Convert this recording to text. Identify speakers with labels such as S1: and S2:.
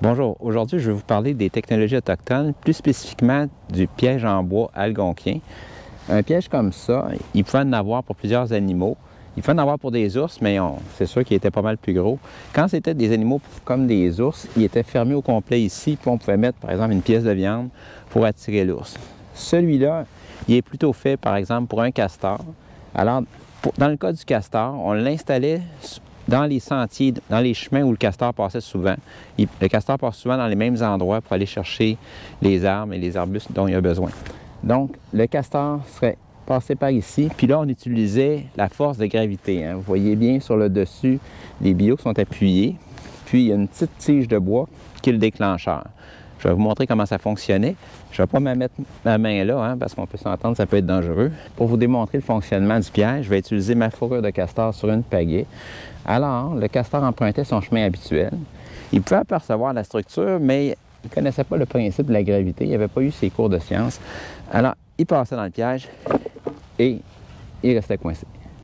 S1: Bonjour, aujourd'hui je vais vous parler des technologies autochtones, plus spécifiquement du piège en bois algonquien. Un piège comme ça, il pouvait en avoir pour plusieurs animaux. Il pouvait en avoir pour des ours, mais c'est sûr qu'il était pas mal plus gros. Quand c'était des animaux comme des ours, il était fermé au complet ici, puis on pouvait mettre par exemple une pièce de viande pour attirer l'ours. Celui-là, il est plutôt fait par exemple pour un castor. Alors, dans le cas du castor, on l'installait dans les sentiers, dans les chemins où le castor passait souvent. Le castor passe souvent dans les mêmes endroits pour aller chercher les arbres et les arbustes dont il a besoin. Donc, le castor serait passé par ici, puis là, on utilisait la force de gravité. Vous voyez bien sur le dessus, les billots sont appuyés, puis il y a une petite tige de bois qui est le déclencheur. Je vais vous montrer comment ça fonctionnait. Je ne vais pas me mettre ma main là, parce qu'on peut s'entendre, ça peut être dangereux. Pour vous démontrer le fonctionnement du piège, je vais utiliser ma fourrure de castor sur une pagaie. Alors, le castor empruntait son chemin habituel. Il pouvait apercevoir la structure, mais il ne connaissait pas le principe de la gravité. Il n'avait pas eu ses cours de sciences. Alors, il passait dans le piège et il restait coincé.